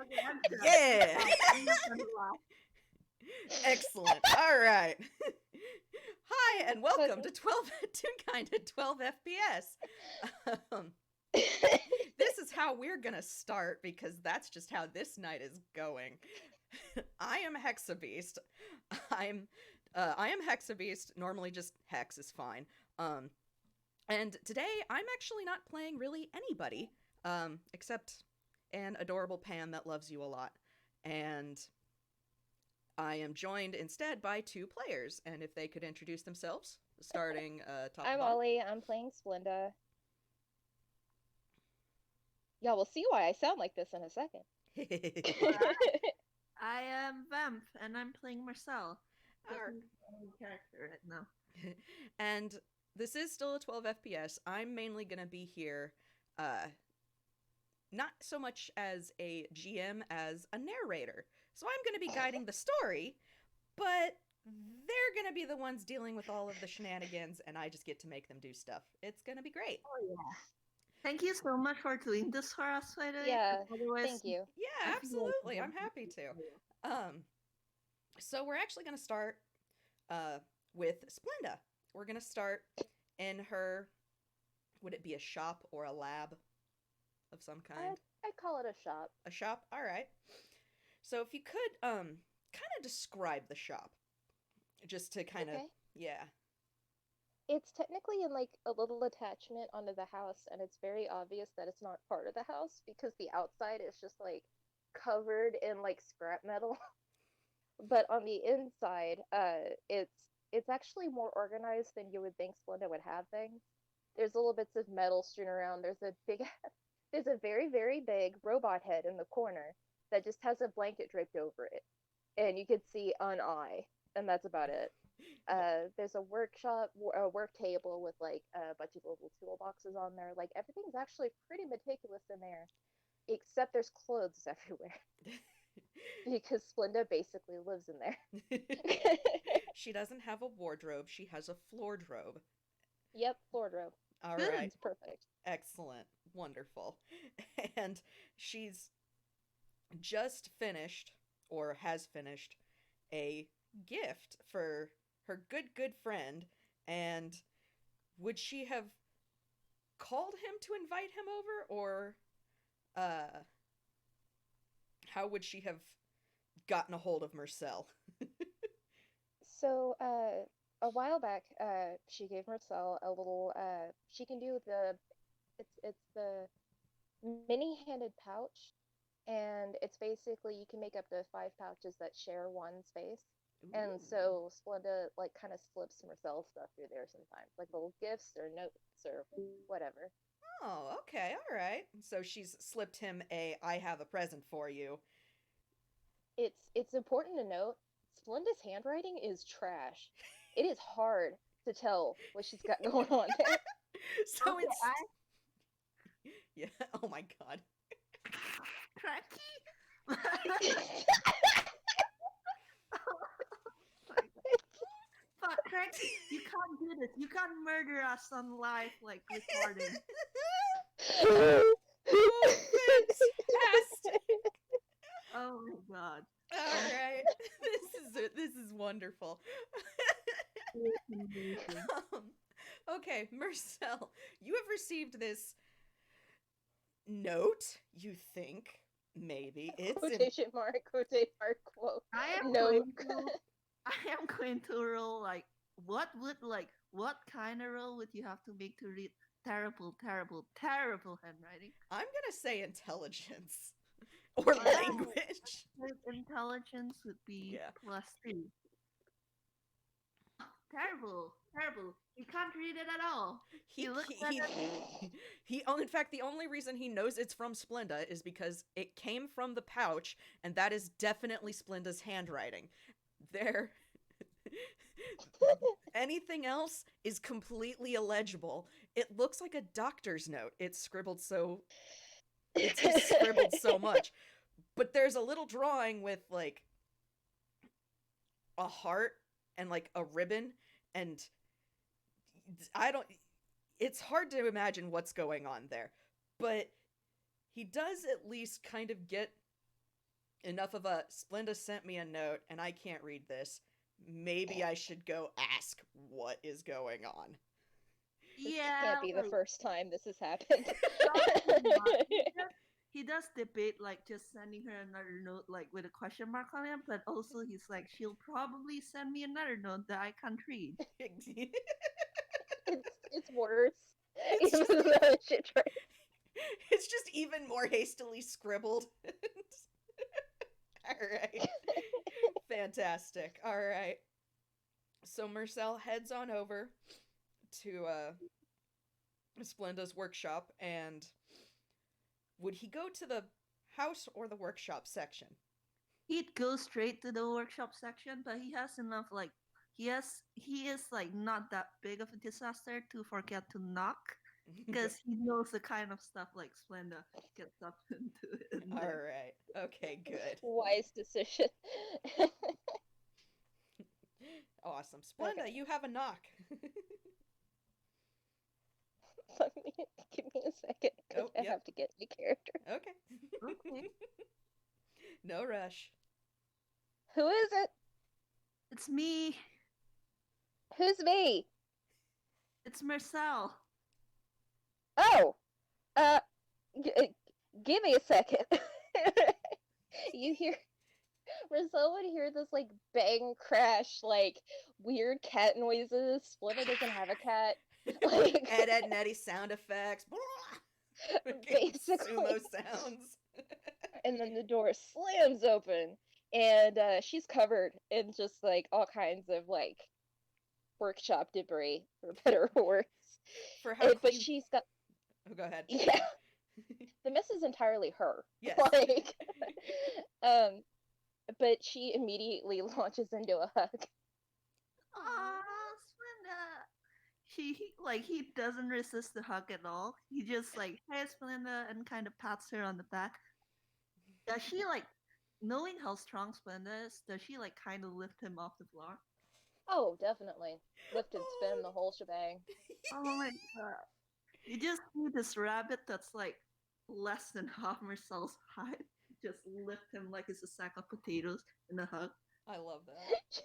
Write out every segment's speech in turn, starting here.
Okay, I'm shut. Yeah! I'm not gonna lie. Excellent. All right. Hi, and welcome Okay. to 12 Toonkind at 12 FPS. Um, this is how we're gonna start because that's just how this night is going. I am Hexabeast. I'm I am Hexabeast. Normally just Hex is fine. Um and today I'm actually not playing really anybody except an adorable Pam that loves you a lot. And I am joined instead by two players, and if they could introduce themselves, starting top to I'm bottom. Ollie. I'm playing Splenda. Y'all will see why I sound like this in a second. I am Vamp, and I'm playing Mersel. Alright. Doesn't any character right now. And this is still a 12 FPS. I'm mainly going to be here, uh, not so much as a GM as a narrator. So I'm going to be guiding the story, but they're going to be the ones dealing with all of the shenanigans, and I just get to make them do stuff. It's going to be great. Oh yeah. Thank you so much for doing this for us, by the way. Yeah, Otherwise, thank you. Yeah, I feel like absolutely. I'm happy to. So we're actually going to start uh, with Splenda. We're going to start in her, would it be a shop or a lab of some kind? I'd call it a shop. A shop? All right. So if you could kind of describe the shop just to kind of, Okay. yeah. It's technically in like a little attachment onto the house, and it's very obvious that it's not part of the house because the outside is just like covered in like scrap metal. But on the inside, it's actually more organized than you would think Splenda would have things. There's little bits of metal strewn around. There's a very big robot head in the corner that just has a blanket draped over it, and you could see an eye, and that's about it. There's a work table with like a bunch of little toolboxes on there. Like everything's actually pretty meticulous in there, except there's clothes everywhere because Splenda basically lives in there. She doesn't have a wardrobe, she has a floordrobe. Yep, wardrobe. All good. right. It's perfect. Excellent. Wonderful. And she's just finished or has finished a gift for her good friend. And would she have called him to invite him over, or uh how would she have gotten a hold of Mersel? So, a while back, she gave Marcel a little. She can do the. It's the mini-handed pouch, and it's basically you can make up to 5 pouches that share one space. And Ooh. so Splenda like kind of slips Marcel stuff through there sometimes, like little gifts or notes or whatever. Oh, okay, all right. So she's slipped him a I have a present for you. It's important to note Splenda's handwriting is trash. It is hard to tell what she's got going on there. So Okay, it's yeah, oh my god. Cracky. Fuck, Cracky, you can't do this. You can't murder us on live like recording. Oh, fantastic. Oh my god. All right. This is wonderful. Amazing. um, okay, Marcel, you have received this note, you think. Maybe it's in Quotation mark, quote. I am Note. going to I am going to roll like what kind of roll would you have to make to read terrible handwriting? I'm gonna say intelligence or Yeah, language. intelligence would be Yeah. +2. Terrible. You can't read it at all. He He looks he at he, it. in fact, the only reason he knows it's from Splenda is because it came from the pouch, and that is definitely Splenda's handwriting. There anything else is completely illegible. It looks like a doctor's note. He's scribbled so much. But there's a little drawing with like a heart and like a ribbon, and I don't it's hard to imagine what's going on there. But he does at least kind of get enough of a Splenda sent me a note and I can't read this. Maybe I should go ask what is going on. This Yeah, can't be the like, first time this has happened. probably not. He does debate like just sending her another note like with a question mark on it, but also he's like, she'll probably send me another note that I can't read. It's worse. It's Even just, though she tried. it's just even more hastily scribbled. All right. Fantastic. All right. So Mersel heads on over to Splenda's workshop, and would he go to the house or the workshop section? He'd go straight to the workshop section, but he has enough like he is like not that big of a disaster to forget to knock because he knows the kind of stuff like Splenda gets up into. All right. Okay, good. Wise decision. Awesome. Splenda, Okay. you have a knock. Give me a second because Oh, I yep. have to get the character. Okay. Okay, No rush. Who is it? it's me. Who's me? It's Mersel. Oh, uh, give me a second. You hear? Mersel would hear this like bang crash, like weird cat noises. Splenda doesn't have a cat. Like Ed and Eddie sound effects. basically. Sumo sounds. And then the door slams open, and she's covered in just like all kinds of like workshop debris, for better or worse. For how But clean... she's got Oh, go ahead. yeah. The mess is entirely her. Yes. Like, um, but she immediately launches into a hug. Aw, Splenda. He doesn't resist the hug at all. He just like, hey Splenda, and kind of pats her on the back. Does she like, knowing how strong Splenda is, does she like kind of lift him off the floor? Oh, definitely. Lift and spin the whole shebang. Oh my god. You just see this rabbit that's like less than half Marcel's height. Just lift him like it's a sack of potatoes in a hug. I love that.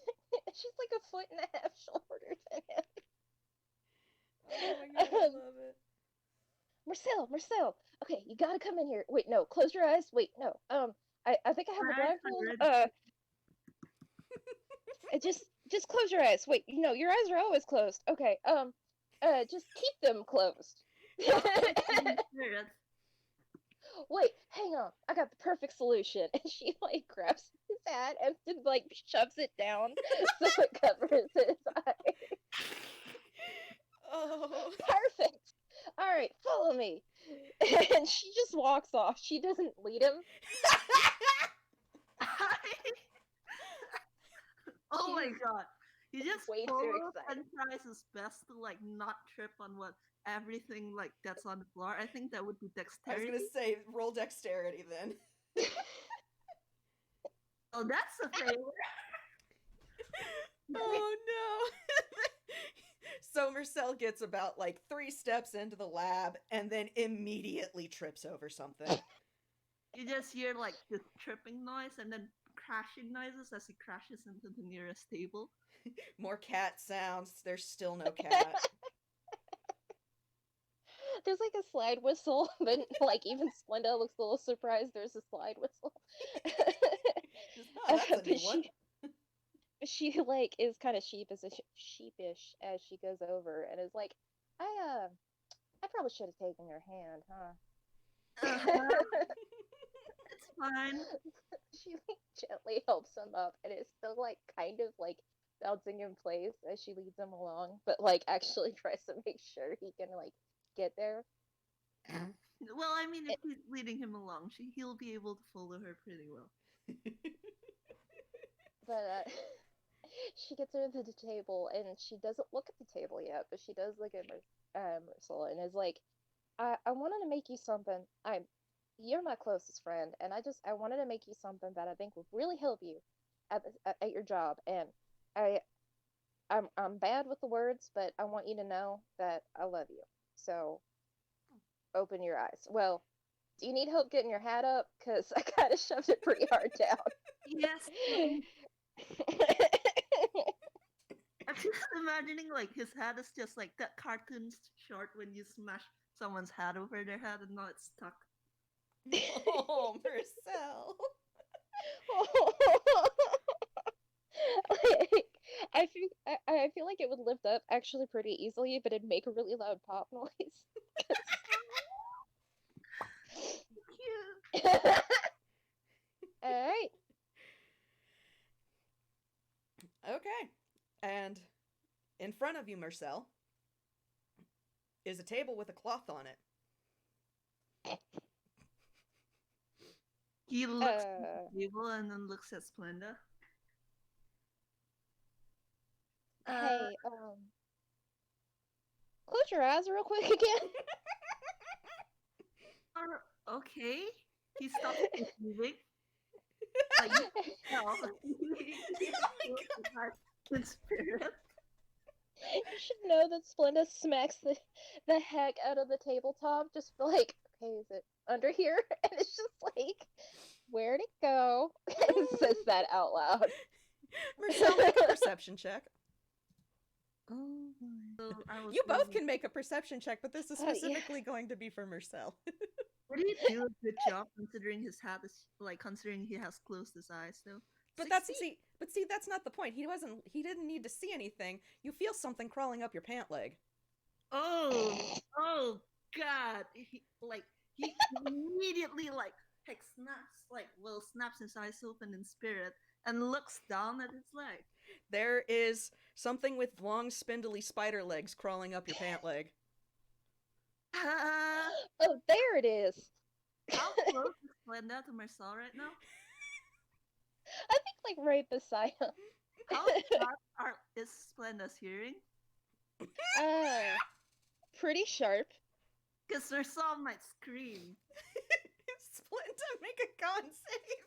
She's like a foot and a half shorter than him. Oh my god, I love it. Marcel. Okay, you gotta come in here. Wait, no, close your eyes. Wait, no. I think I have My a eyes are blindfold. Just close your eyes. Wait, your eyes are always closed. Okay, just keep them closed. Wait, hang on. I got the perfect solution. And she like grabs his hat and like shoves it down so it covers his eye. Oh. Perfect. All right, follow me. And she just walks off. She doesn't lead him. Oh my god. He just way too follows excited. and tries his best to like not trip on what everything like that's on the floor. I think that would be I was dexterity. gonna say, roll dexterity then. Oh, that's a failure. Oh no. So Mersel gets about like 3 steps into the lab and then immediately trips over something. You just hear like this tripping noise and then crashing noises as he crashes into the nearest table. More cat sounds. There's still no cat. There's like a slide whistle, but like even Splenda looks a little surprised there's a slide whistle. Oh, that's a new one. She like is kind of sheepish as she goes over and is like, I probably should have taken your hand, huh? It's fine. She like gently helps him up and it's still like kind of like bouncing in place as she leads him along, but like actually tries to make sure he can like get there. Well, I mean, if he's leading him along, he'll be able to follow her pretty well. But she gets her to the table and she doesn't look at the table yet, but she does look at Mersel and is like, I wanted to make you something. You're my closest friend, and I wanted to make you something that I think would really help you at your job. And I'm bad with the words, but I want you to know that I love you. So open your eyes. Well, Do you need help getting your hat up? Because I kind of shoved it pretty hard down. Yes. I'm just imagining like his hat is just like that cartoon short when you smash someone's hat over their head and now it's stuck. Oh, Mersel. Like, I feel like it would lift up actually pretty easily, but it'd make a really loud pop noise. Cute. Alright. Okay. And in front of you, Mersel, is a table with a cloth on it. He looks at the table and then looks at Splenda. Hey, close your eyes real quick again. Okay. He stops moving. Like, you can tell. In spirit. You should know that Splenda smacks the heck out of the tabletop, just like, okay, is it under here? And it's just like, where'd it go? And says that out loud. Mersel, make a perception check. Oh my. You both can make a perception check, but this is Yeah. specifically going to be for Mersel. What do you do a good job considering his hat is like considering he has closed his eyes though? But that's not the point. He didn't need to see anything. You feel something crawling up your pant leg. Oh god. He immediately snaps his eyes open in spirit and looks down at his leg. There is something with long spindly spider legs crawling up your pant leg. Oh, there it is. How close is Splenda to Mersel right now? I think like right beside him. How sharp is Splenda's hearing? Pretty sharp. Because Mersel might scream. Splenda, make a con save.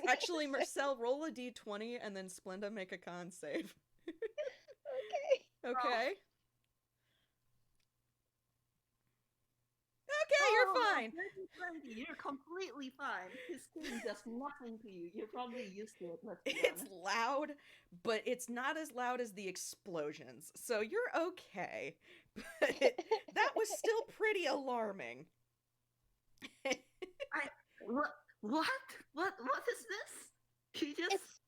Actually, Mersel, roll a d20 and then Splenda make a con save. Okay. Okay. Okay, you're fine. You're completely fine. His scream does nothing to you. You're probably used to it. It's loud, but it's not as loud as the explosions, so you're okay. But that was still pretty alarming. What is this? He just...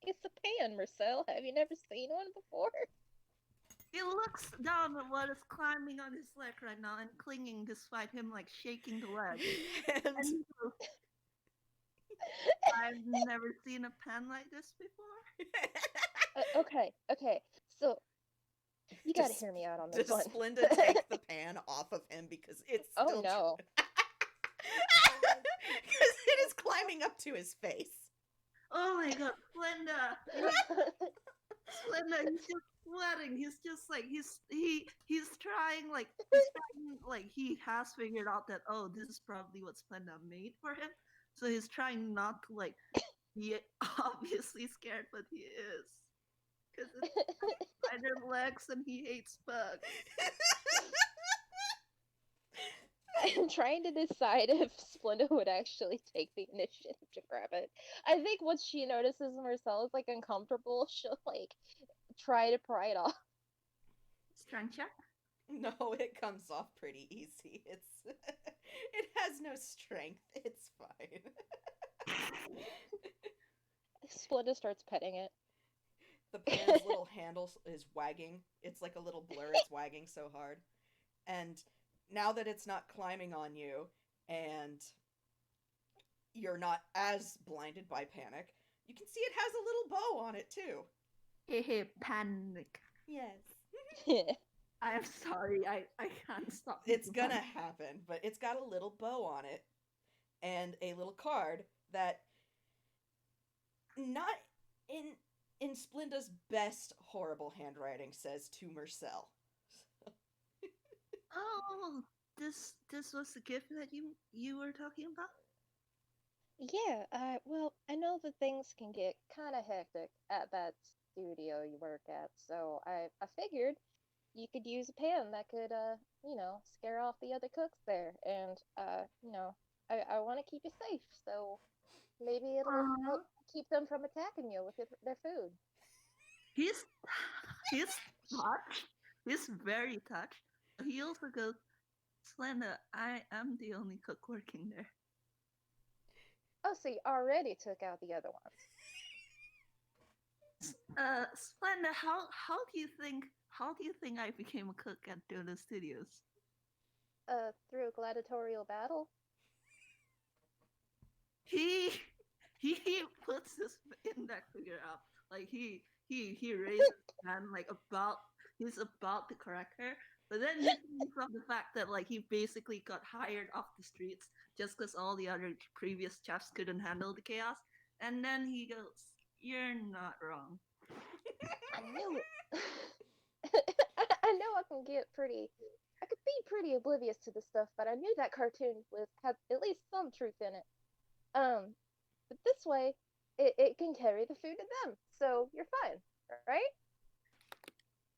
It's a pan, Mersel. Have you never seen one before? He looks down at what is climbing on his leg right now and clinging despite him like shaking the leg. And he goes, I've never seen a pen like this before. Okay. So you gotta hear me out on this Does one. Splenda take the pan off of him because it's still Oh no. Because it is climbing up to his face. Oh my god, Splenda! Splenda, he's just sweating. He's just like he's trying like he has figured out that this is probably what Splenda made for him. So he's trying not to like be obviously scared, but he is. Because it's spider legs and he hates bugs. I'm trying to decide if Splenda would actually take the initiative to grab it. I think once she notices Mersel is like uncomfortable, she'll like try to pry it off. Strength check? No, it comes off pretty easy. It has no strength. It's fine. Splenda starts petting it. The pan's little handle is wagging. It's like a little blur. It's wagging so hard. And now that it's not climbing on you and you're not as blinded by panic, you can see it has a little bow on it too. Hehe, panic. Yes. I'm sorry, I can't stop. It's gonna happen, but it's got a little bow on it and a little card that not in Splenda's best horrible handwriting says to Mersel. Oh, this was the gift that you were talking about? Yeah, well, I know that things can get kind of hectic at bats studio you work at. So I figured you could use a pan that could, scare off the other cooks there. And, I want to keep you safe. So maybe it'll Uh, help keep them from attacking you with their food. he's he's touched. He's very touched. He also goes, Splenda, I am the only cook working there. Oh, so you already took out the other ones. Splenda, how do you think I became a cook at Dota Studios? Through a gladiatorial battle? He he puts his index finger up, like he raises his hand like about he's about to correct her, but then he thinks of the fact that like he basically got hired off the streets just because all the other previous chefs couldn't handle the chaos, and then he goes, "You're not wrong." I knew it. I know I could be pretty oblivious to this stuff, but I knew that cartoon had at least some truth in it. But this way, it can carry the food to them, so you're fine, right?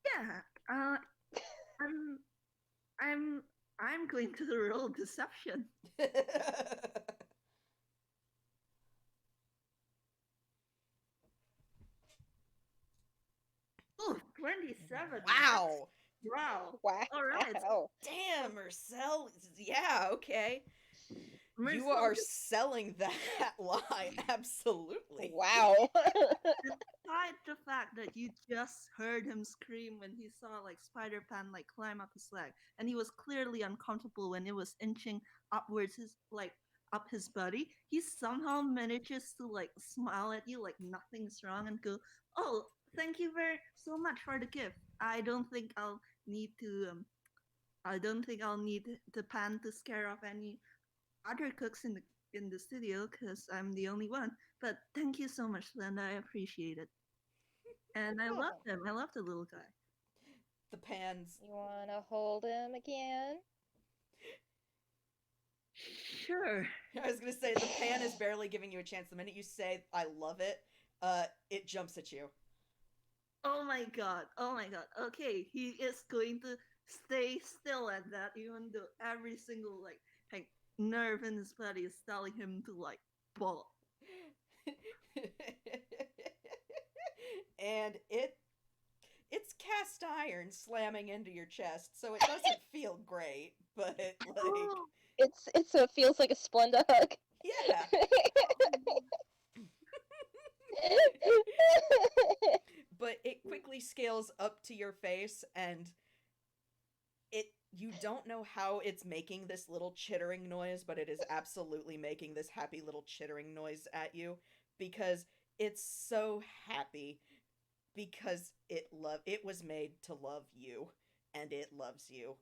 Yeah, I'm I'm I'm going to roll deception. Oh, 27. Wow. Wow. Wow. All right. Damn, Mersel. Yeah, okay. You Mersel, are selling that lie, absolutely. Wow. despite the fact that you just heard him scream when he saw like Spiderpan like climb up his leg, and he was clearly uncomfortable when it was inching upwards his like up his body, he somehow manages to like smile at you like nothing's wrong and go, "Oh, thank you very so much for the gift. Need to um I don't think I'll need the pan to scare off any other cooks in the studio because I'm the only one. But thank you so much, Linda. I appreciate it." And I love him. I love the little guy. The pans. You wanna hold him again? Sure. I was gonna say the pan is barely giving you a chance. The minute you say I love it, it jumps at you. Oh my god. Oh my god. Okay, he is going to stay still at that, even though every single like nerve in his body is telling him to like ball. And it's cast iron slamming into your chest, so it doesn't feel great, but like Oh, It's so it feels like a Splenda hug. yeah. But it quickly scales up to your face, and you don't know how it's making this little chittering noise, but it is absolutely making this happy little chittering noise at you because it's so happy because it was made to love you and it loves you.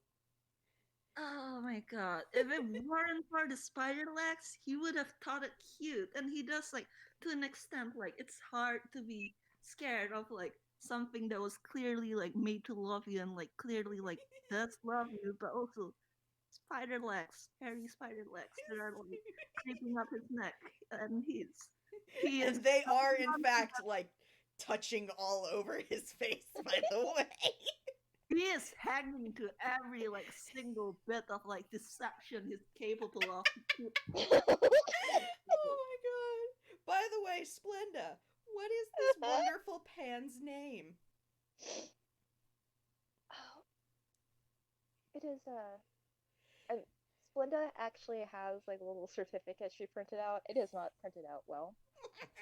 Oh my god. If it weren't for the spider legs, he would have thought it cute. And he does like to an extent, like it's hard to be scared of like something that was clearly like made to love you and like clearly like does love you, but also spider legs, hairy spider legs that are like creeping up his neck. And he is And they are in fact like touching all over his face, by the way. he is hanging to every like single bit of like deception he's capable of. Oh my god. By the way, Splenda, what is this wonderful pan's name? Oh, it is and Splenda actually has like a little certificate she printed out. It is not printed out well.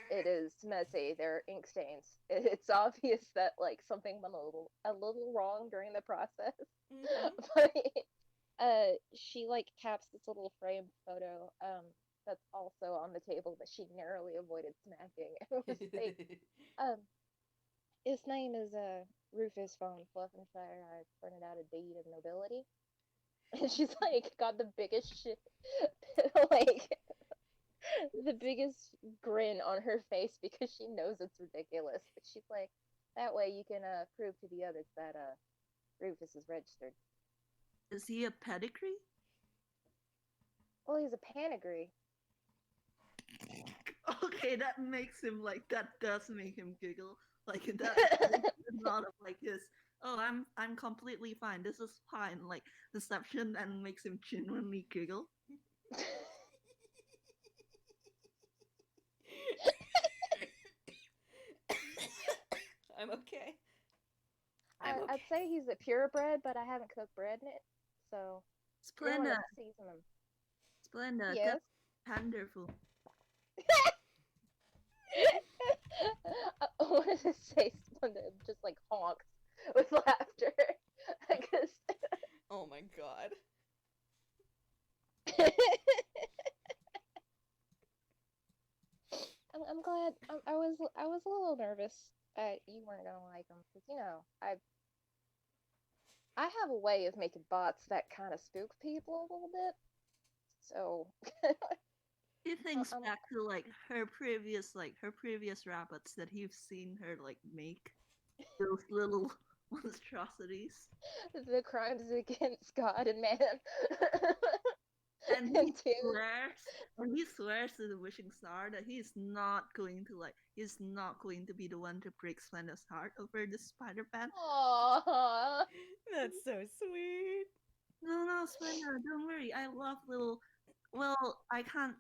It is messy. There are ink stains. It's obvious that like something went a little wrong during the process. Mhm. But she like taps this little framed photo that's also on the table that she narrowly avoided smacking. It was like his name is Rufus von Fluffenshire. I printed out a deed of nobility. And she's like got the biggest shit like the biggest grin on her face because she knows it's ridiculous. But she's like, that way you can prove to the others that Rufus is registered. Is he a pedigree? Well, he's a panagree. Okay, that makes him like that does make him giggle. Like that's a lot of like his. Oh, I'm completely fine. This is fine. Like deception and makes him genuinely giggle. I'm okay. I'm okay. I'd say he's a purebred, but I haven't cooked bread in it, so you don't want Splenda, to season him. Splenda, Yes. wonderful. I wanted to say Splenda just like honks with laughter. Because Oh my god. I'm glad. I was a little nervous you weren't gonna like him because I have a way of making bots that kind of spook people a little bit. So He thinks I'm back to like her previous rabbits that you've seen her like make those little monstrosities. the crimes against God and man. And And two, he swears to the wishing star that he's not going to be the one to break Splenda's heart over the Spider-Pan. aww. That's so sweet. No, Splenda, don't worry. I love little. Well, I can't.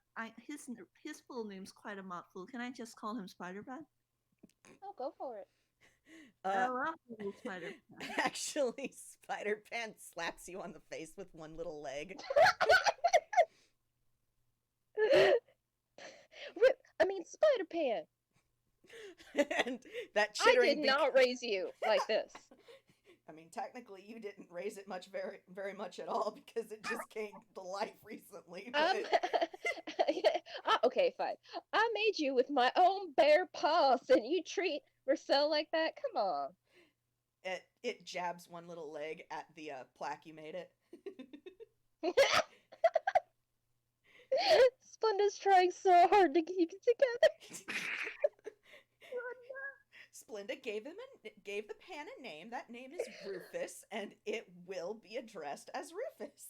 His full name's quite a mouthful. Can I just call him Spider-Man? Oh, go for it. I Uh, love little Spider-Man. actually, Spider-Pan slaps you on the face with one little leg. I mean, Spider-Pan. And that I chittering did not raise you like this. I mean, technically, you didn't raise it very much at all because it just came to life recently. But Okay, fine. I made you with my own bare paws, and you treat Mersel like that? Come on. it jabs one little leg at the plaque you made it. Splenda's trying so hard to keep it together. Splenda gave the pan a name. That name is Rufus, and it will be addressed as Rufus.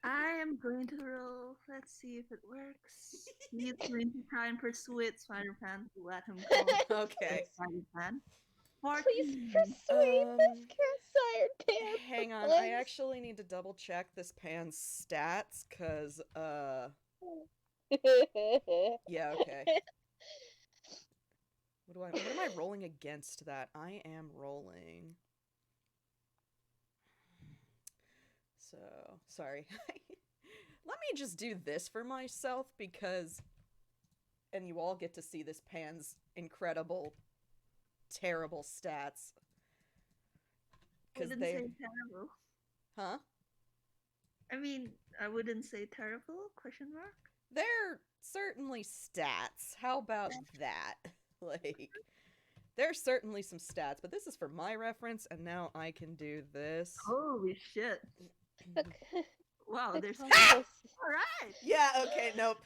I am going to roll. Let's see if it works. He's going to try and persuade Spider-Man to let him call Okay. Spider-Man. Please 14. persuade this cast-iron pan. Hang on, please. I actually need to double check this pan's stats, cause yeah, okay. What am I rolling against that? I am rolling. So, sorry. Let me just do this for myself because and you all get to see this pan's incredible terrible stats. I Cuz wouldn't they say terrible. Huh? I mean, I wouldn't say terrible, question mark. They're certainly stats. How about that? Like, there's certainly some stats, but this is for my reference, and now I can do this. Holy shit. Wow, there's... Alright. Alright! Yeah, okay, nope.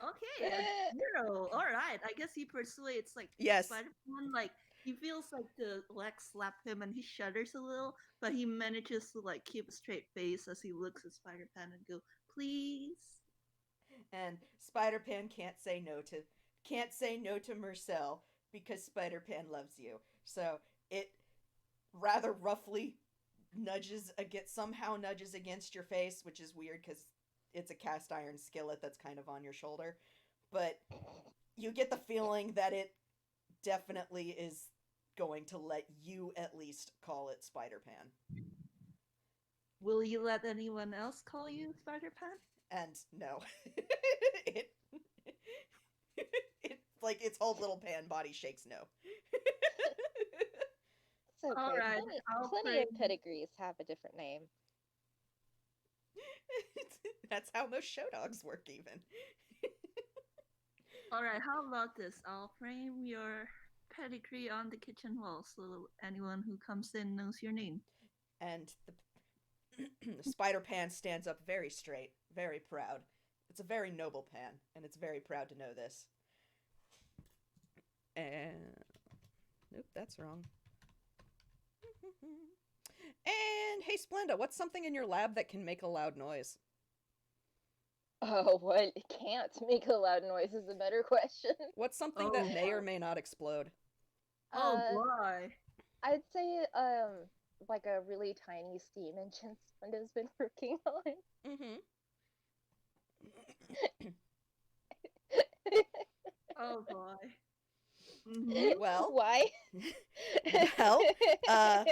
Okay, a 0. Alright, I guess he persuades, like, Yes. Spider-Man, like, he feels like the legs slap him and he shudders a little, but he manages to, like, keep a straight face as he looks at Spider-Man and go, please? And Spider-Pan can't say no to Mersel because Spider-Pan loves you. So it rather roughly somehow nudges against your face, which is weird because it's a cast iron skillet that's kind of on your shoulder. But you get the feeling that it definitely is going to let you at least call it Spider-Pan. Will you let anyone else call you Spider-Man? And no. it like its whole little pan body shakes no. It's okay. Alright, Plenty of pedigrees have a different name. That's how most show dogs work even. Alright, how about this? I'll frame your pedigree on the kitchen wall so anyone who comes in knows your name. And the Spider-Pan stands up very straight, very proud. It's a very noble pan, and it's very proud to know this. And... Nope, that's wrong. And, hey Splenda, what's something in your lab that can make a loud noise? Oh, what can't make a loud noise is a better question. What's something Oh, that may or boy. may not explode? Oh Uh, boy. I'd say like a really tiny steam engine Splenda's been working on. Mm-hmm. Oh boy. Mm-hmm. Well, Why? well, uh,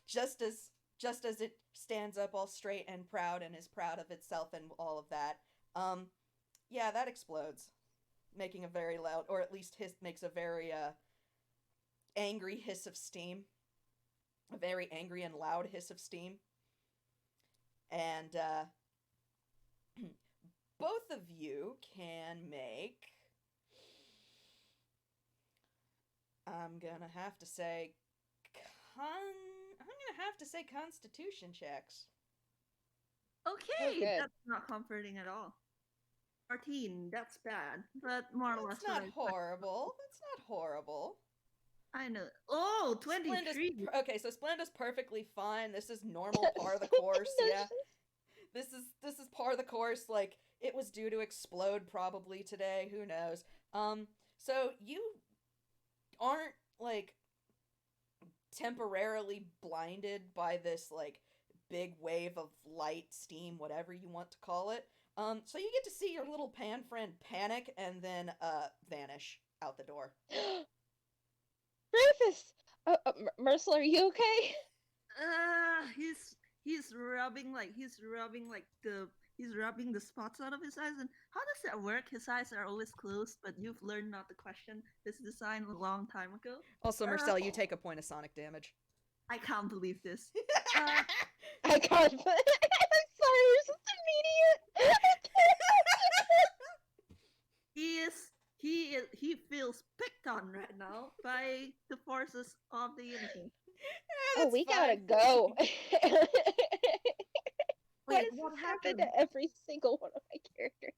just as it stands up all straight and proud and is proud of itself and all of that, um, yeah, that explodes, making a very loud, or at least makes a very angry hiss of steam, a very angry and loud hiss of steam, and both of you can make. I'm gonna have to say I'm gonna have to say Constitution checks. Oh, Okay, good. that's not comforting at all. 14, that's bad, but more or less That's what not I expected. horrible. That's not horrible. I know. Oh, Splenda's 23. okay. So Splenda's perfectly fine. This is normal part of the course. Yeah, this is part of the course. Like it was due to explode probably today. Who knows? So you aren't like temporarily blinded by this like big wave of light, steam, whatever you want to call it. So you get to see your little pan friend panic and then vanish out the door. Rufus! Mersel, are you okay? He's rubbing the spots out of his eyes. And how does that work? His eyes are always closed, but you've learned not to question this design a long time ago. Also, Mersel, you take a point of sonic damage. I can't believe this. Uh, I can't. I'm sorry, you're such an idiot. he feels picked on right now by the forces of the universe. Oh, we gotta fine. go. Why Wait, does what this happen happened? to every single one of my characters?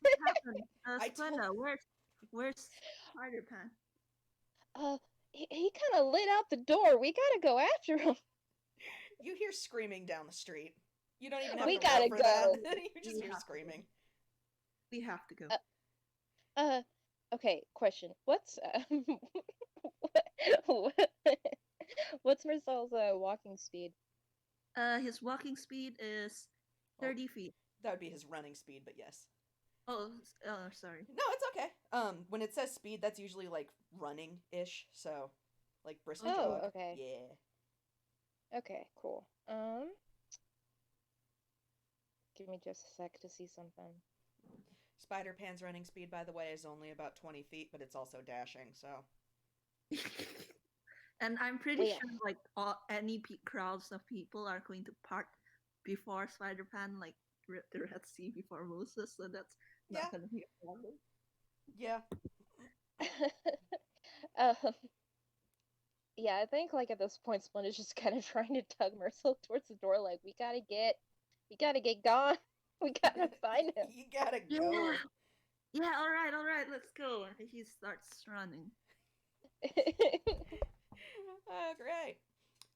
What happened? I Splenda, where's Spiderpan? He kind of lit out the door. We gotta go after him. You hear screaming down the street. You don't even have We to roll gotta for go. that. You just We hear have to screaming. We have to go. Okay, question. What's what, what's Marcel's walking speed? His walking speed is 30 feet. That would be his running speed, but yes. Oh, sorry. No, it's okay. When it says speed, that's usually like running-ish, so like brisk Oh, jog. okay. Yeah. Okay, cool. Give me just a sec to see something. Spiderpan's running speed, by the way, is only about 20 feet, but it's also dashing, so. And I'm pretty Yeah. sure like any crowds of people are going to park before Spider-Pan, like the Red Sea before Moses, so that's not Yeah. gonna be a problem. Yeah. Yeah, I think like at this point, Splenda's just kind of trying to tug Mersel towards the door. Like we gotta get gone. We gotta find him. You gotta go. Yeah, all right, let's go. And he starts running. Great.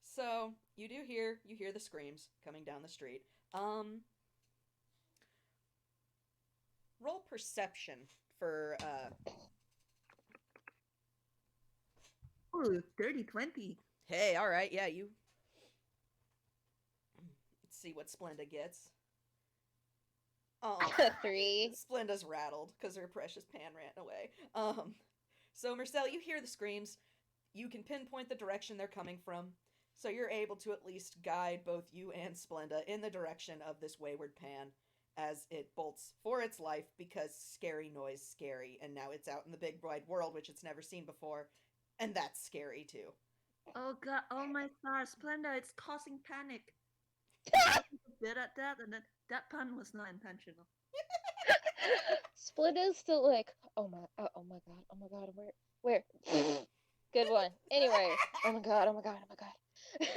So you hear the screams coming down the street. Roll perception for Ooh, 30-20. Hey, all right, yeah, you. Let's see what Splenda gets. Oh, 3. Splenda's rattled because her precious pan ran away. So Mersel, you hear the screams. You can pinpoint the direction they're coming from, so you're able to at least guide both you and Splenda in the direction of this wayward pan as it bolts for its life because scary noise scary, and now it's out in the big wide world which it's never seen before, and that's scary too. Oh god, oh my stars, Splenda, it's causing panic. I was a bit at that, and then that pun was not intentional. Splenda's still like, oh my god, where? Good one. Anyway, oh my god. Yes,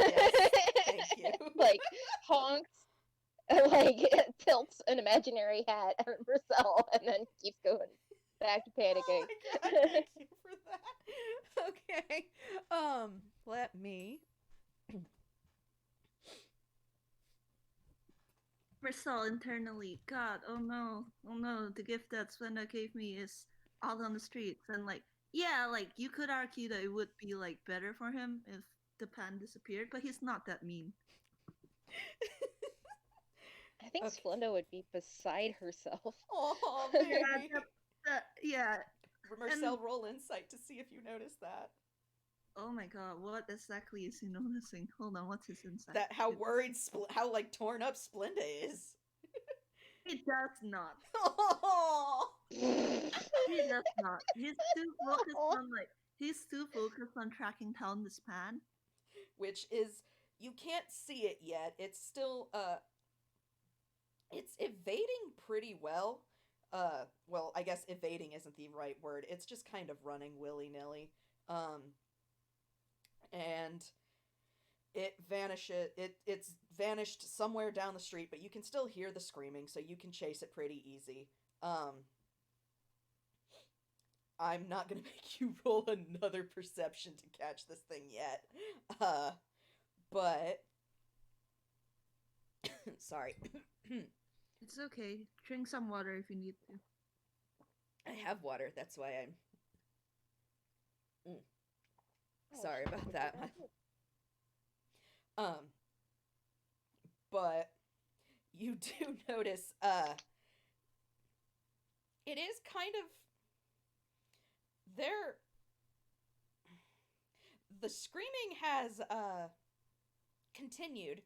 thank you. Like honks, and, like tilts an imaginary hat at Marcel, and then keeps going back to panicking. Oh my god, thank you for that. Okay. Let me. Marcel Mersel internally, God, oh no, the gift that Splenda gave me is out on the streets. And like, yeah, like you could argue that it would be like better for him if the pan disappeared, but he's not that mean. I think Okay. Splenda would be beside herself. Oh, Yeah, baby. yeah. Marcel, roll insight to see if you notice that. Oh my god, what exactly is he noticing? Hold on, what's his insight? That how worried, how like torn up Splenda is. He does not. Oh. He does not. He's too focused on tracking down this pan. Which is, you can't see it yet. It's still it's evading pretty well. Well, I guess evading isn't the right word. It's just kind of running willy-nilly. And it's vanished somewhere down the street, but you can still hear the screaming, so you can chase it pretty easy. I'm not gonna make you roll another perception to catch this thing yet. But sorry. It's okay. Drink some water if you need to. I have water, that's why I'm sorry about that. But you do notice it is kind of the screaming has continued,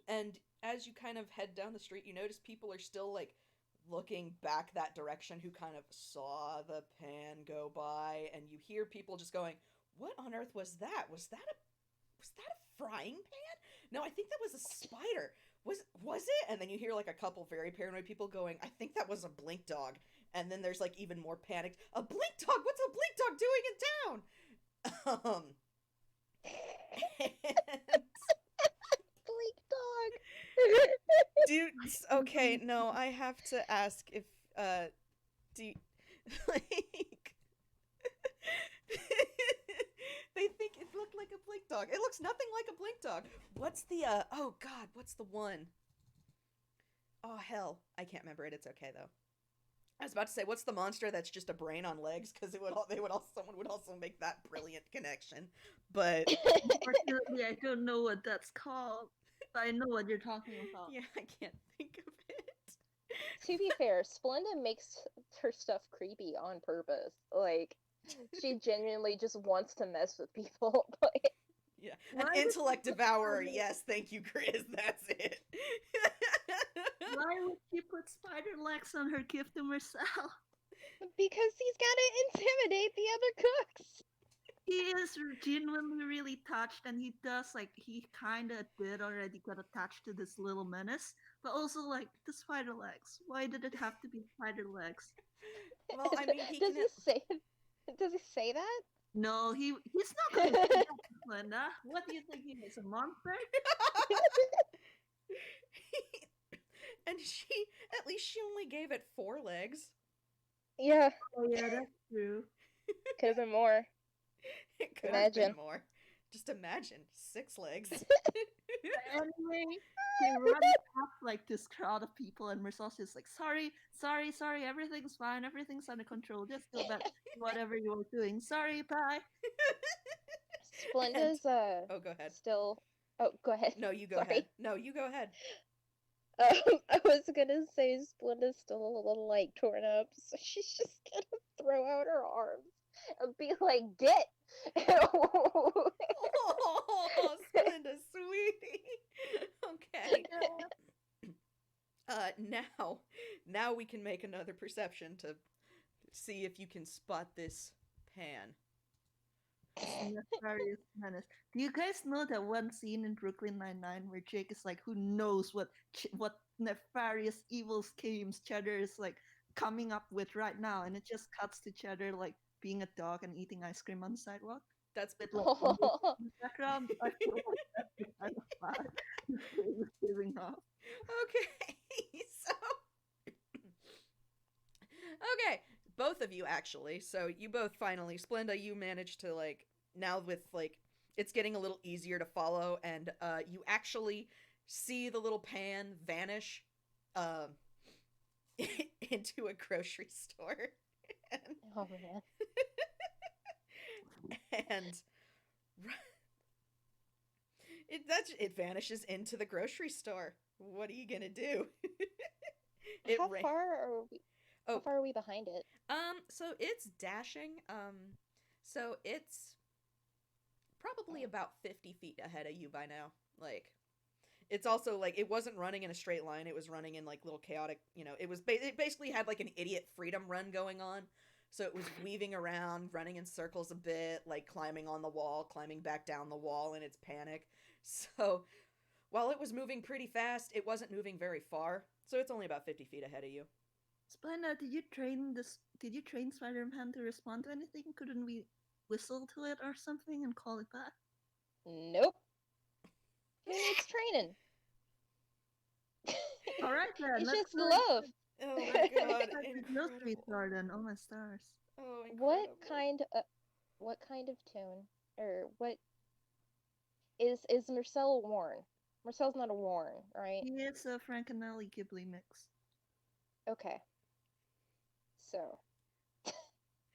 and as you kind of head down the street, you notice people are still like looking back that direction who kind of saw the pan go by, and you hear people just going, "What on earth was that? Was that a frying pan? No, I think that was a spider. Was it?" And then you hear like a couple very paranoid people going, "I think that was a blink dog." And then there's like even more panicked, "A blink dog? What's a blink dog doing in town?" And Bleak dog. dudes, okay, no, I have to ask if do you, like they think it looked like a blink dog. It looks nothing like a blink dog. What's the oh god, what's the one? Oh hell, I can't remember it. It's okay though. I was about to say, what's the monster that's just a brain on legs? Because someone would also make that brilliant connection. But Unfortunately, I don't know what that's called. But I know what you're talking about. yeah, I can't think of it. To be fair, Splenda makes her stuff creepy on purpose. Like, she genuinely just wants to mess with people. But Yeah, Why an would intellect you- devourer. Yes, thank you, Chris. That's it. Why would she put spider legs on her gift to Mersel? because he's gotta intimidate the other cooks. He is genuinely really touched, and he kind of did already get attached to this little menace. But also, like, the spider legs. Why did it have to be spider legs? Well, I mean, he does can. he say that? No, he's not going to do that, Linda. What do you think he is, a monster? And at least she only gave it 4 legs. Yeah, Oh yeah, that's true. could have been more. It could have Imagine. been more. Just imagine 6 legs. Anyway, he runs past like this crowd of people, and Mercel's just like, sorry, everything's fine, everything's under control. Just go back to whatever you were doing. Sorry, bye. Splenda's Oh, go ahead. still. Oh, go ahead. No, you go Sorry. ahead. No, you go ahead. I was gonna say Splenda's still a little like torn up, so she's just gonna throw out her arms and be like, "Get!" Oh, Splenda, sweetie. Okay. Now we can make another perception to see if you can spot this pan. Nefarious menace. Do you guys know that one scene in Brooklyn Nine-Nine where Jake is like, who knows what nefarious evil schemes Cheddar is like coming up with right now, and it just cuts to Cheddar like being a dog and eating ice cream on the sidewalk That's with like music in the background. I feel like that's the kind of vibe this game is giving off. okay. So okay, both of you actually. So you both finally, Splenda, you managed to like now with like it's getting a little easier to follow, and you actually see the little pan vanish into a grocery store. Oh man. And it vanishes into the grocery store. What are you gonna do? How ra- far are we? How Oh, far are we behind it? so it's dashing. So it's probably about 50 feet ahead of you by now. Like, it's also like it wasn't running in a straight line. It was running in like little chaotic. It basically had like an idiot freedom run going on. So it was weaving around, running in circles a bit, like climbing on the wall, climbing back down the wall in its panic. So while it was moving pretty fast, it wasn't moving very far. So it's only about 50 feet ahead of you. Splenda, did you train this? Did you train Spider-Man to respond to anything? Couldn't we whistle to it or something and call it back? Nope. Who needs training? All right then. It's Let's just go love. Oh my god, inside the grocery store then. Oh my stars. Oh, What incredible. kind of tune or what is Mersel a Warren? Mersel's not a Warren, right? It's a Frank and Ellie Ghibli mix. Okay. So,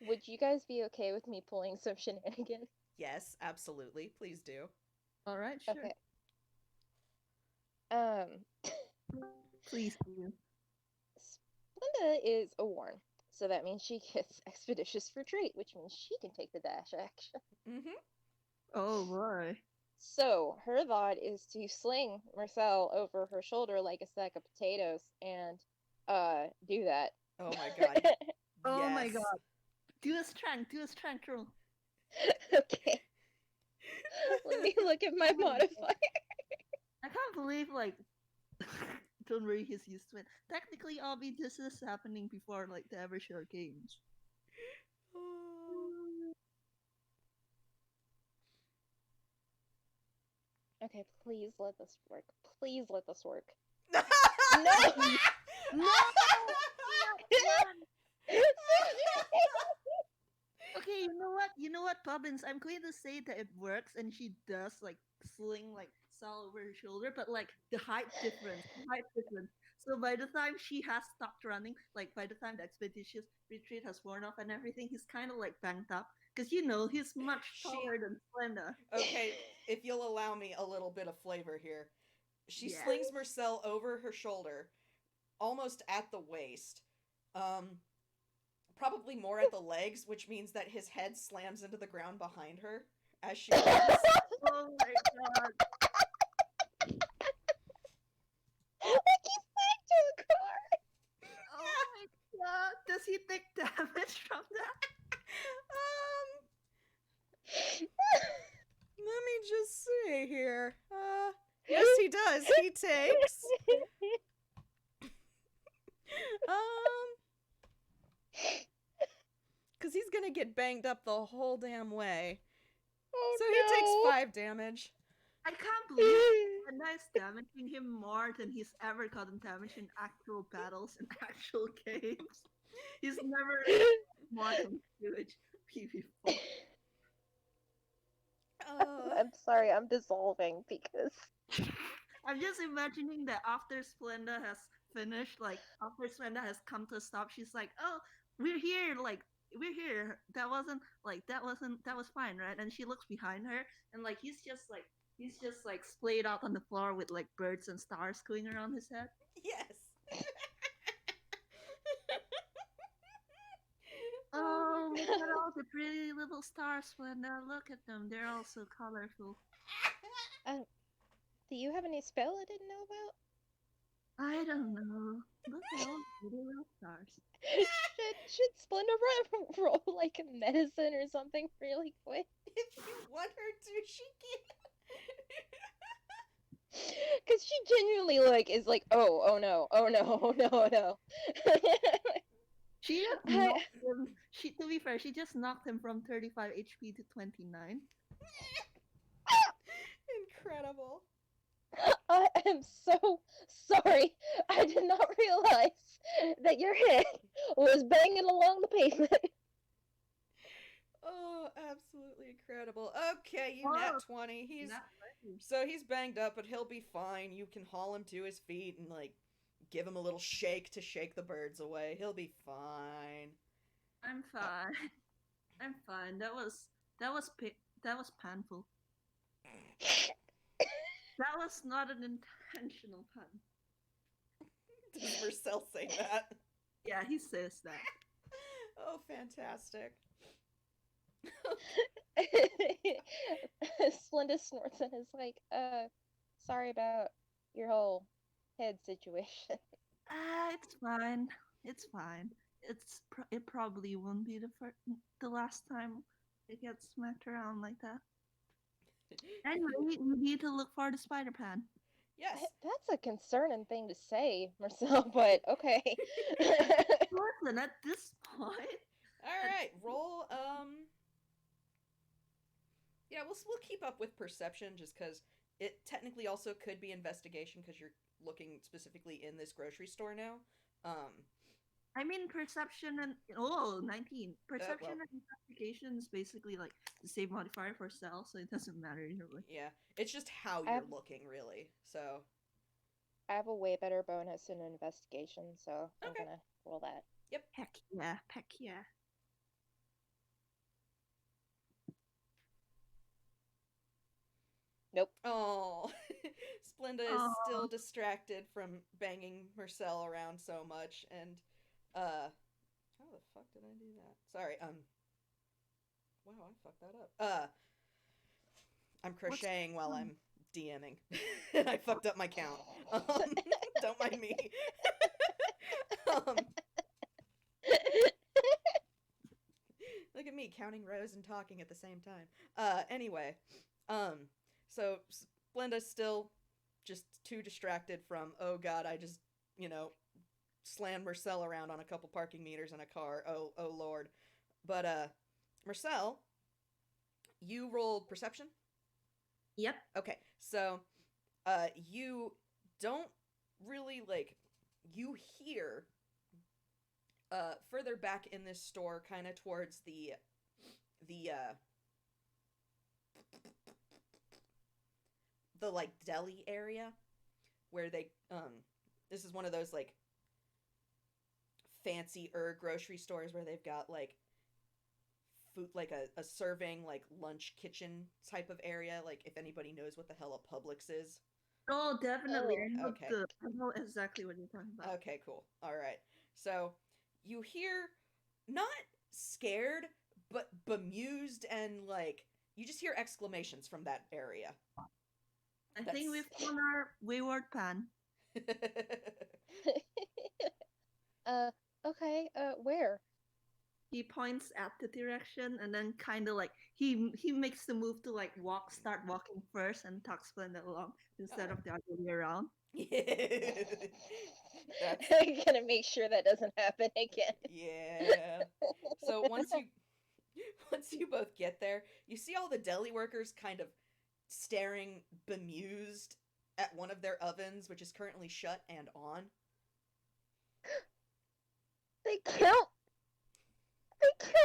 would you guys be okay with me pulling some shenanigans? Yes, absolutely. Please do. All right, sure. Okay. Please do. Splenda is a Warren, so that means she gets Expeditious Retreat, which means she can take the dash action. Mm-hmm. Oh boy. So her thought is to sling Marcel over her shoulder like a sack of potatoes and do that. Oh my god. Oh my Yes. god. Do a strength roll. Okay. Let me look at my modifier. I can't believe like don't worry he's used to it. Technically Obby, this is happening before like the Evershare games. Okay, please let this work. Please let this work. No! No! Okay, you know what, Pobbins? I'm going to say that it works, and she does like sling like Sal over her shoulder, but like the height difference. So by the time she has stopped running, like by the time the expeditious retreat has worn off and everything, he's kind of like banged up because he's much taller than Splenda. Okay, if you'll allow me a little bit of flavor here. She Yeah. slings Marcel over her shoulder, almost at the waist. Probably more at the legs, which means that his head slams into the ground behind her as she runs. Oh my god. Like he's back to a car. Oh my god. Does he take damage from that? Let me just see here. Yes, he does. He takes. Because he's gonna get banged up the whole damn way. Oh, So no. he takes 5 damage. I can't believe Splenda is damaging him more than he's ever gotten damage in actual battles and actual games. He's never more than huge PvP. I'm sorry, I'm dissolving because I'm just imagining that after Splenda has finished, like after Splenda has come to a stop, she's like, "Oh, we're here! Like we're here. That was fine, right?" And she looks behind her, and like he's just like splayed out on the floor with like birds and stars going around his head. Yes. Oh, look at all the pretty little stars, Splenda. Look at them. They're all so colorful. do you have any spell I didn't know about? I don't know. Look at all the pretty little stars. Should Splenda roll like medicine or something really quick? If you want her to, she can. Because she genuinely like is like, oh no, oh no, oh no, oh no. She just knocked him. To be fair, she just knocked him from 35 HP to 29. Incredible. I am so sorry. I did not realize that your head was banging along the pavement. Oh, absolutely incredible. Okay, you Oh, nat 20. He's Not right. So he's banged up, but he'll be fine. You can haul him to his feet and like give him a little shake to shake the birds away. He'll be fine. I'm fine. I'm fine. That was painful. That was not an intentional pun. Does Mersel say that? Yeah, he says that. Oh, fantastic. Splenda snorts and is like, sorry about your whole head situation. It's fine. It's fine. It probably won't be the last time it gets smacked around like that. Anyway, we need to look for the Spiderpan. Yes. That's a concerning thing to say, Marcel, but okay. Listen, at this point. All right, roll. Yeah, we'll keep up with perception just because it technically also could be investigation because you're looking specifically in this grocery store now. I mean, perception and 19. Perception and investigation is basically like the same modifier for stealth, so it doesn't matter either way. Yeah, it's just how you're looking, really. So I have a way better bonus in investigation, so I'm Okay. gonna roll that. Yep. Heck yeah, heck yeah. Nope. Oh, Splenda is Aw. still distracted from banging Mersel around so much, and how the fuck did I do that? Sorry, wow, I fucked that up. I'm crocheting while I'm DMing, and I fucked up my count. Don't mind me. Look at me counting rows and talking at the same time. Anyway, so Splenda's still just too distracted from, oh god, I just, slammed Mersel around on a couple parking meters in a car. Oh lord. But Mersel, you rolled perception? Yep. Okay. So you don't really you hear further back in this store, kind of towards the like deli area where they this is one of those like fancy grocery stores where they've got like food, like a serving like lunch kitchen type of area, like if anybody knows what the hell a Publix is. Oh, definitely. Oh. Okay. I know exactly what you're talking about. Okay, cool. All right. So you hear not scared, but bemused, and like you just hear exclamations from that area. I think we've found our wayward pan. Okay, where? He points at the direction and then kind of like he makes the move to like start walking first and talk Splenda along instead of the other way around. I'm gonna make sure that doesn't happen again. Yeah. So once you both get there, you see all the deli workers kind of staring bemused at one of their ovens, which is currently shut and on. They killed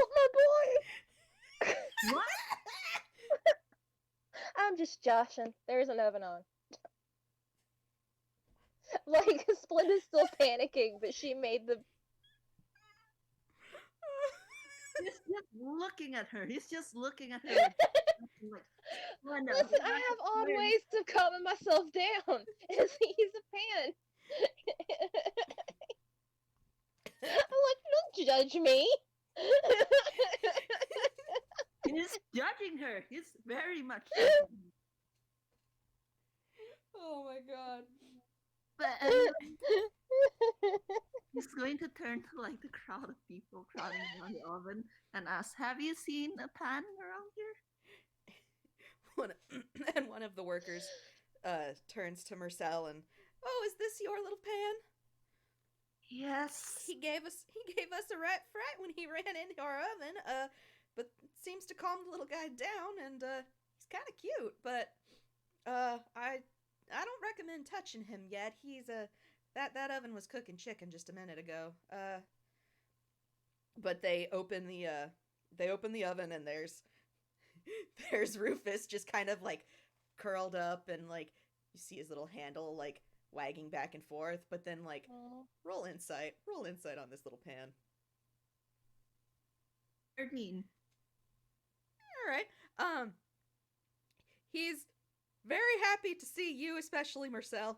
my boy. What? I'm just joshing. There's an oven on. Like, Splenda's still panicking, but she made the... He's just looking at her. He's just looking at her. Like, Splenda, Listen, I have odd ways of calming myself down. He's a pan. Like, don't judge me. He's judging her. He's very much judging her. Oh my god. But he's going to turn to like the crowd of people crowding around the oven and ask, "Have you seen a pan around here?" One of the workers turns to Mersel and, "Oh, is this your little pan?" Yes. He gave us a right fright when he ran into our oven. But seems to calm the little guy down, and he's kind of cute. But I don't recommend touching him yet. He's that oven was cooking chicken just a minute ago. But they open the oven, and there's Rufus just kind of like curled up, and like you see his little handle like wagging back and forth. But then like Aw. roll insight on this little pan. 13. All right. He's very happy to see you, especially Mersel,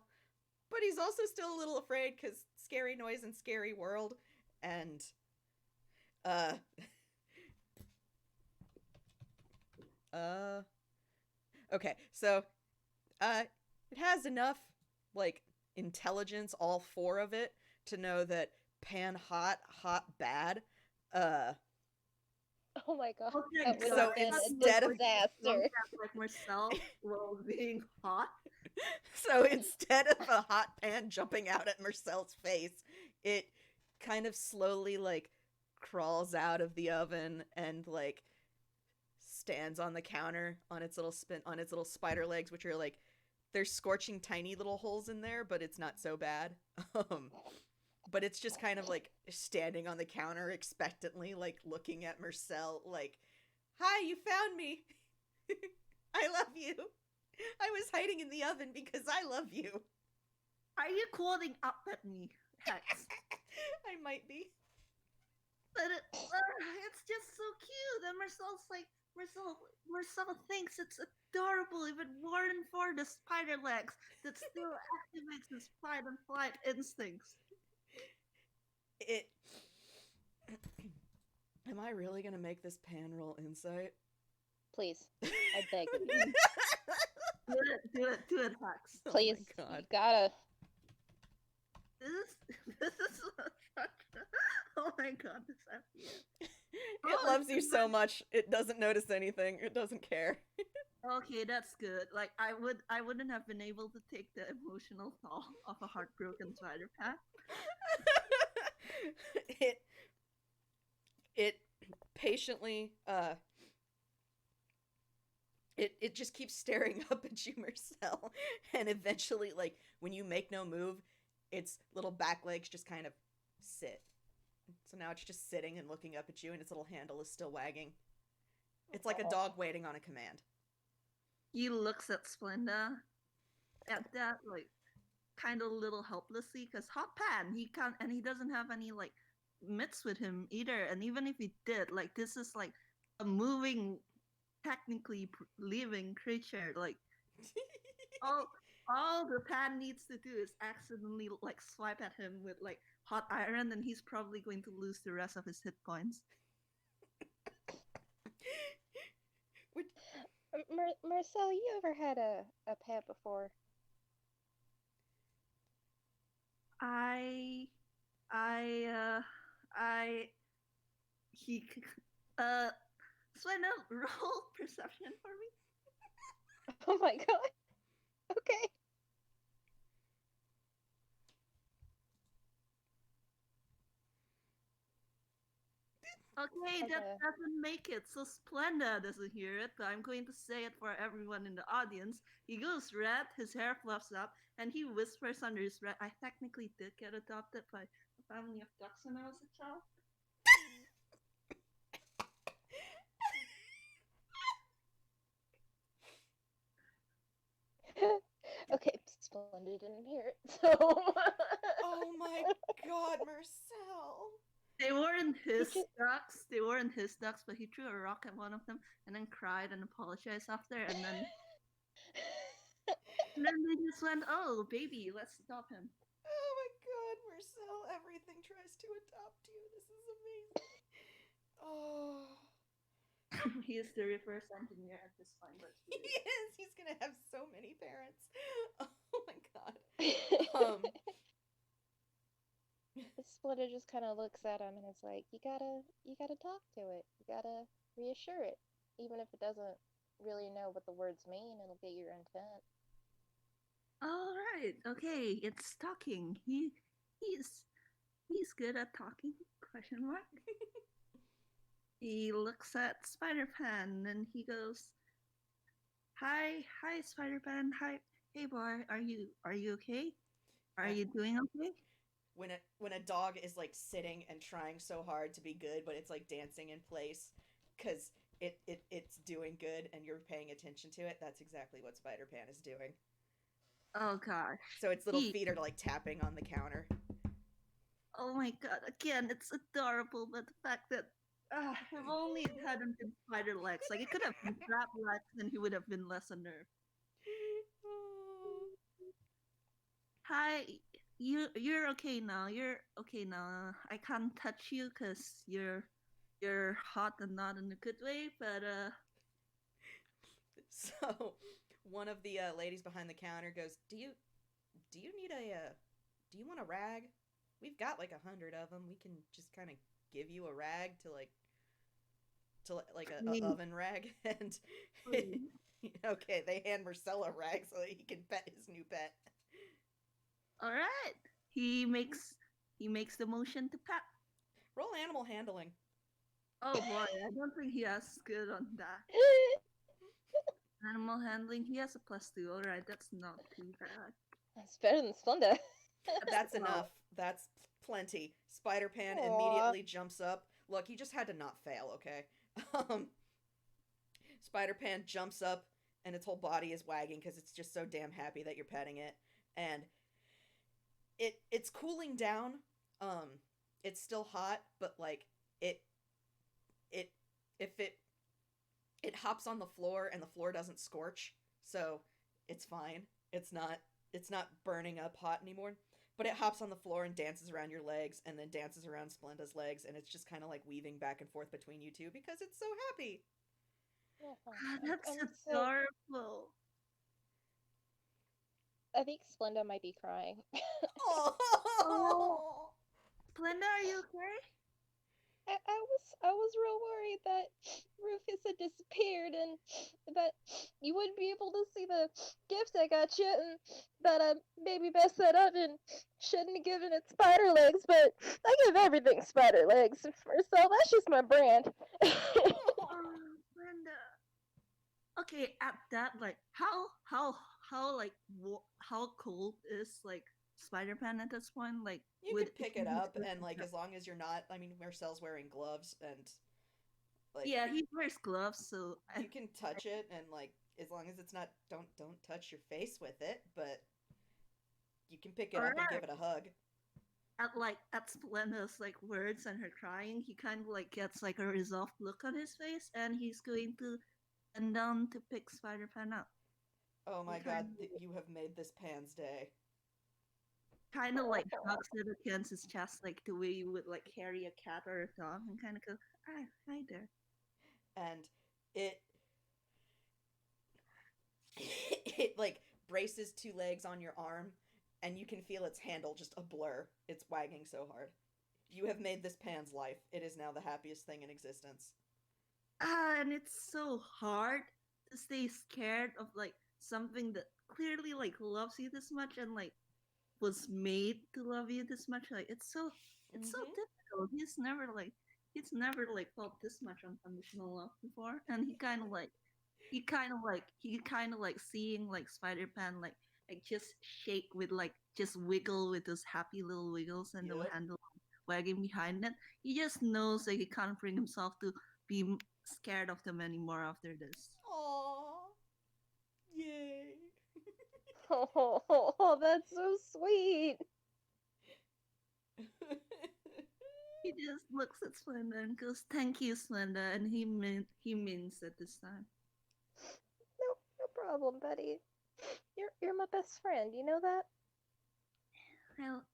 but he's also still a little afraid because scary noise and scary world, and uh, okay, so it has enough like intelligence, all four of it, to know that pan hot, hot bad. Uh, Oh my god. Okay, That would So have been instead a of- disaster. like Marcel while being hot. So instead of a hot pan jumping out at Marcel's face, it kind of slowly like crawls out of the oven and like stands on the counter on its little spider legs, which are like there's scorching tiny little holes in there, but it's not so bad. But it's just kind of like standing on the counter expectantly, like looking at Marcel like, "Hi, you found me. I love you. I was hiding in the oven because I love you." Are you quoting up at me, Hex? I might be. But it's just so cute. And Marcel thinks it's adorable, if it weren't for the spider legs that still activates his fight and flight instincts. It. Am I really gonna make this pan roll insight? Please, I beg of you. Do it, Hex. Please, Oh my you god. gotta. This is oh my god, this FPS. It loves you so much, it doesn't notice anything. It doesn't care. Okay, that's good. Like I wouldn't have been able to take the emotional toll of a heartbroken Spiderpan. It patiently it just keeps staring up at you, Marcel, and eventually, like, when you make no move, its little back legs just kind of sit. So now it's just sitting and looking up at you, and its little handle is still wagging. It's like a dog waiting on a command. He looks at Splenda at that like kind of a little helplessly because hot pan he can't, and he doesn't have any like mitts with him either, and even if he did, like this is like a moving, technically living creature. Like all the pan needs to do is accidentally like swipe at him with like hot iron, and he's probably going to lose the rest of his hit points. Marcel, you ever had a pet before? I he Splenda, roll perception for me. Oh my god. Okay. Okay, that doesn't make it. So Splenda doesn't hear it, but I'm going to say it for everyone in the audience. He goes red, his hair fluffs up, and he whispers under his breath, I technically did get adopted by a family of ducks when I was a child. Okay, Splenda didn't hear it, so. Oh my god, Marcel. They weren't his Did you- ducks. They weren't his ducks, but he threw a rock at one of them and then cried and apologized after, and then they just went, "Oh, baby, let's adopt him." Oh my god, Marcel, everything tries to adopt you. This is amazing. Oh. He is the reverse engineer at this time, but He is. He's gonna have so many parents. Oh my god. Splitter just kind of looks at him and is like, you gotta talk to it. You gotta reassure it. Even if it doesn't really know what the words mean, it'll get your intent. all right, okay, it's talking. He's good at talking. Question mark. He looks at Spiderpan and he goes, hi, Spiderpan. Hi, hey boy, are you okay? Are you doing okay? When a dog is like sitting and trying so hard to be good, but it's like dancing in place because it's doing good and you're paying attention to it, that's exactly what Spiderpan is doing. Oh gosh. So its little He, feet are like tapping on the counter. oh my god, again, it's adorable, but the fact that if only it hadn't been spider legs, like it could have been crab legs, then he would have been less unnerved. Hi, you're okay now. You're okay now. I can't touch you because you're hot and not in a good way, but So one of the ladies behind the counter goes, do you need a do you want a rag? We've got like 100 of them. We can just kind of give you a rag to like a please, oven rag and please. okay, they hand Mersel a rag so that he can pet his new pet. All right. He makes the motion to pat. Roll animal handling. Oh boy, I don't think he has good on that. Animal handling, he has a +2. All right, that's not too bad. That's better than Splenda. That's Wow. enough. That's plenty. Spiderpan Aw. immediately jumps up. Look, you just had to not fail, okay? Um, Spiderpan jumps up and its whole body is wagging because it's just so damn happy that you're petting it. And it's cooling down. It's still hot, but like it it if it hops on the floor and the floor doesn't scorch, so it's fine. It's not burning up hot anymore. But it hops on the floor and dances around your legs and then dances around Splenda's legs, and it's just kind of like weaving back and forth between you two because it's so happy. That's And so, adorable. I think Splenda might be crying. Oh. Splenda, are you okay? I was real worried that Rufus had disappeared and that you wouldn't be able to see the gift I got you and that I maybe messed that up and shouldn't have given it spider legs, but I give everything spider legs. So that's just my brand. Oh, Splenda. Okay, at that, like, how like how cold is like Spider-Man at this point? Like, You would could pick it up and like as long as you're not, I mean, Marcel's wearing gloves and like yeah, he wears gloves, so you can touch it and like as long as it's not don't touch your face with it, but you can pick it up and give it a hug. at Splenda's like words and her crying, he kind of like gets like a resolved look on his face, and he's going to bend down to pick Spider-Man up. Oh my Okay. god, you have made this Pan's day. Kind of like hugs it against his chest, like the way you would like carry a cat or a dog, and kind of go, "Ah, hi there." And it it like braces two legs on your arm and you can feel its handle just a blur. It's wagging so hard. You have made this Pan's life. It is now the happiest thing in existence. And it's so hard to stay scared of like something that clearly like loves you this much and like was made to love you this much. Like it's so Mhm. difficult. He's never like felt this much unconditional love before, and he kind of like seeing like Spider-Man like just shake with like just wiggle with those happy little wiggles and the Yep. handle wagging behind it. He just knows that he can't bring himself to be scared of them anymore after this. Aww. Yay. Oh, that's so sweet. He just looks at Splenda and goes, "Thank you, Splenda," and he means it this time. No problem, buddy. You're my best friend. You know that? Well,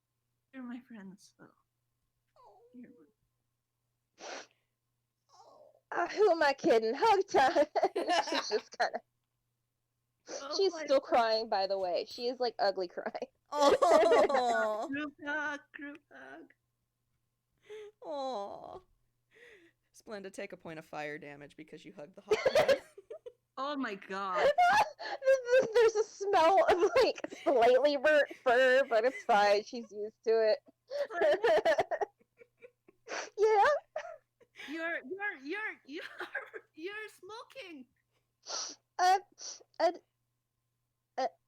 you're my friend, so you're Who am I kidding? Hug time. She's just kind of. oh She's my still crying, by the way. She is like ugly crying. Aww. group hug, group hug. Aww. Splenda, take a point of fire damage because you hugged the hot man. Oh my god. There's a smell of like slightly burnt fur, but it's fine. She's used to it. Yeah. You're smoking. I,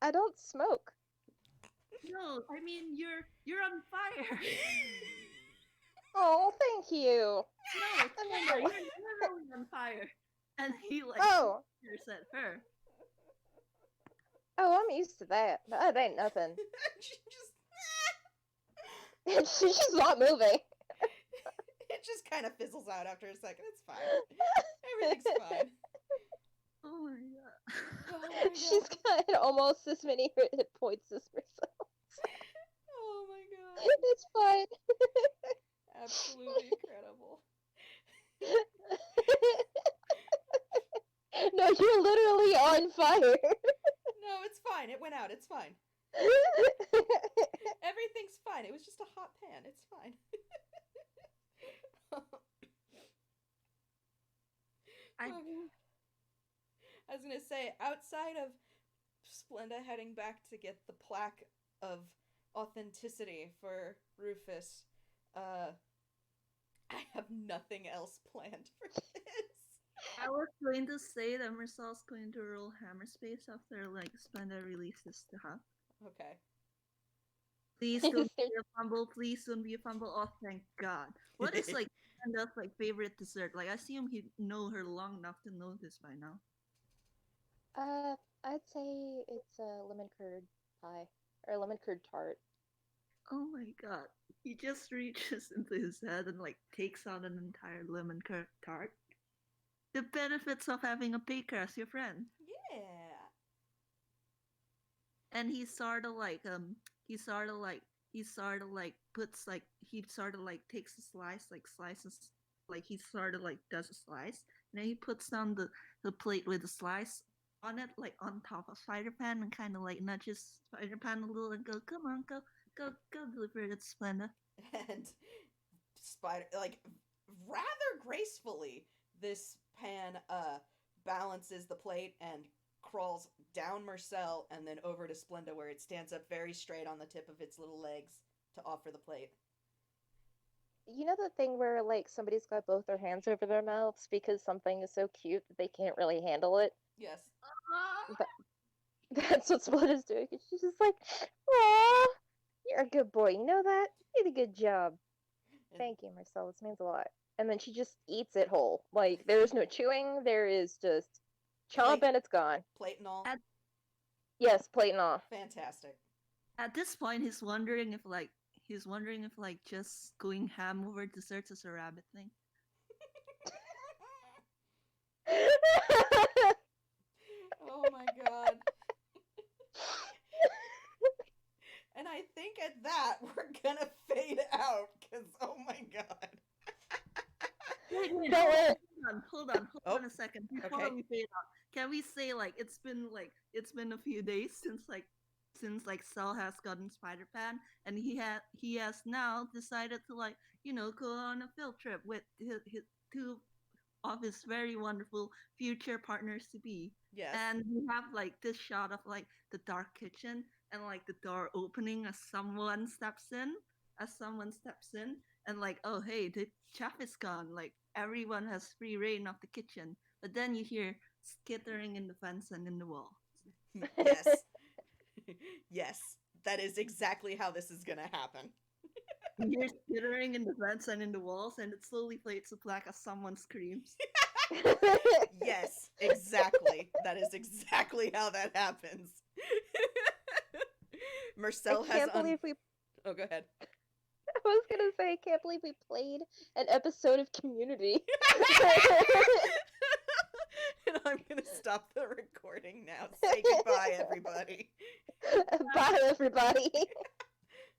I don't smoke. No, I mean you're on fire. Oh, thank you. No, Splenda, you're literally on fire. and he like Oh, stares at her. oh, I'm used to that. That ain't nothing. She just She's just not moving. it just kind of fizzles out after a second. It's fine. Everything's fine. Oh my god. Oh my She's god. got almost as many hit points as Mersel. Oh my god. It's fine. Absolutely incredible. No, you're literally on fire. No, it's fine. It went out. It's fine. Everything's fine. It was just a hot pan. It's fine. I I was gonna say, outside of Splenda heading back to get the plaque of authenticity for Rufus, I have nothing else planned for this. I was going to say that Mercel's going to roll hammer space after like Splenda releases the hub. Okay. Please don't be a fumble. Please don't be a fumble. Oh, thank God. What is like Splenda's like favorite dessert? Like I assume he know her long enough to know this by now. I'd say it's a lemon curd pie or lemon curd tart. Oh my God. He just reaches into his head and like takes out an entire lemon curd tart. The benefits of having a baker as your friend. Yeah. And he sort of like puts like he sort of like takes a slice, like slices, like he sort of like does a slice, and then he puts down the plate with the slice on it, like on top of Spiderpan, and kind of like nudges Spiderpan a little and go, come on, go deliver it, Splenda. And Spider, like, rather gracefully, this pan balances the plate and crawls down Mersel and then over to Splenda, where it stands up very straight on the tip of its little legs to offer the plate. You know the thing where like somebody's got both their hands over their mouths because something is so cute that they can't really handle it? Yes. That's what Splenda's doing. And she's just like, "Aw, you're a good boy. You know that? You did a good job. And Thank you, Marcel. This means a lot." And then she just eats it whole. Like there's no chewing. There is just chomp Plate. and it's gone. plate and all. Yes, plate and all. Fantastic. At this point, he's wondering if just going ham over desserts is a rabbit thing. Oh my god. And I think at that, we're gonna fade out, because oh my god. Wait, Don't worry. hold Oh, on a second. Before okay. we fade out, can we say like it's been a few days since Cell has gotten Spiderpan, and he has now decided to like go on a field trip with his two of his very wonderful future partners to be. Yes. And we have like this shot of like the dark kitchen and like the door opening as someone steps in, and like, oh hey, the chef is gone. Like everyone has free reign of the kitchen. But then you hear skittering in the fence and in the wall. Yes. Yes. That is exactly how this is gonna happen. You hear skittering in the fence and in the walls, and it slowly fades to black as someone screams. Yes, exactly. That is exactly how that happens. Mersel I has can't believe we. Oh, go ahead. I was gonna say, I can't believe we played an episode of Community. And I'm gonna stop the recording now. Say goodbye, everybody. Bye, everybody.